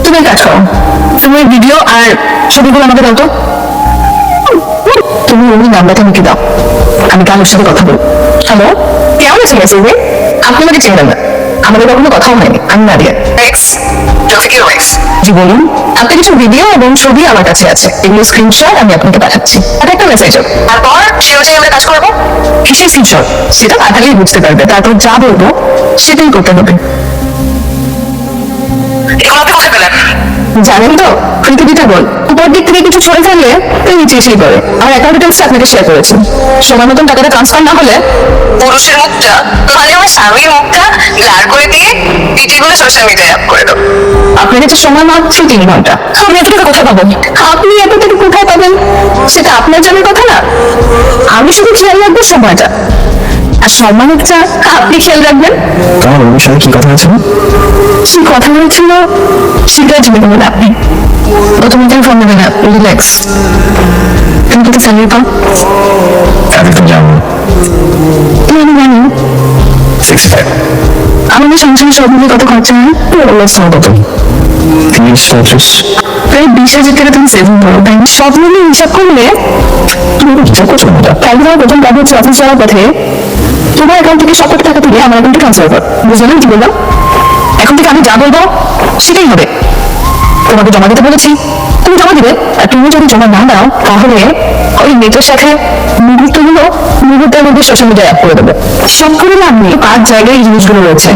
তুমি কাজ করো, তুমি ভিডিও আর ছবিগুলো আমাকে দাও তো। তুমি ওই নাম্বারটা আমাকে দাও, আমি কালুর সাথে কথা বলবো। হ্যালো, কেমন আছেন মেসিবি? আপনি আমাকে চিনবেন না, আমাদের কখনো কথাও হয়নি। আমি নাদিয়া। জি বলুন। আপনার কিছু ভিডিও এবং ছবি আমার কাছে আছে, এগুলো স্ক্রিনশট আমি আপনাকে পাঠাচ্ছি। আর একটা মেসেজ, তারপর সে অনুযায়ী আমরা কাজ করবো। কিসের স্ক্রিনশট? সেটা পাঠালেই বুঝতে পারবে, তারপর যা বলবো সেটাই করতে হবে। জানেন তো পৃথিবীটা বল, উপর দিক থেকে কিছু ছড়ে ফেললে নিচে এসেই পড়ে। আমার অ্যাকাউন্ট ডিটেলস আপনাকে শেয়ার করেছি, সময় মতন টাকাটা ট্রান্সফার না হলে পুরুষের মুখটা মানে আমার স্বামীর মুখটা ব্লার করে দিয়ে ভিডিওগুলো সোশ্যাল মিডিয়ায় আপ করে দাও। আপনার কাছে সময় মাত্র 3 ঘন্টা, আমি এতটুকু কোথায় পাবো? আপনি এতটুকু কোথায় পাবেন সেটা আপনার জানার কথা না। আমি শুধু খেয়াল রাখবো সময়টা, আর সম্মানটা আপনি খেয়াল রাখবেন। তোমার ওর বিষয়ে কি কথা হয়েছিল? কি কথা হয়েছিল সেটা জিজ্ঞেস করবেন আপনি। প্রথমে তুমি ফোন নেবেন না, রিল্যাক্স। তুমি কত স্যালারি পাও? আমি তো জানো আমি জানি 65। আমাদের সংসারে সব মিলে কত খরচা হয়? কত? 30-35। প্রায় 20,000 টাকা তুমি সেভিং করো, তাই না? সব মিলিয়ে হিসাব করলে তুমি হিসাব করছো না? কালকে তোমার প্রথম কাজ হচ্ছে অফিস যাওয়ার পথে তোমার অ্যাকাউন্ট থেকে সব কত টাকা তুলে আমার অ্যাকাউন্টে ট্রান্সফার কর। বুঝলেন কি বললাম? এখন থেকে আমি যা বলবো সেটাই হবে। তোমাকে জমা দিতে বলেছি, তুমি জমা দিবে। আর তুমি যদি জমা না দাও তাহলে ওই মেয়েটার সাথে মুহূর্তের মধ্যে সোশ্যাল মিডিয়ায় অ্যাপ করে দেবে। সব করে না, আপনি 5 জায়গায় এই জিনিসগুলো রয়েছে।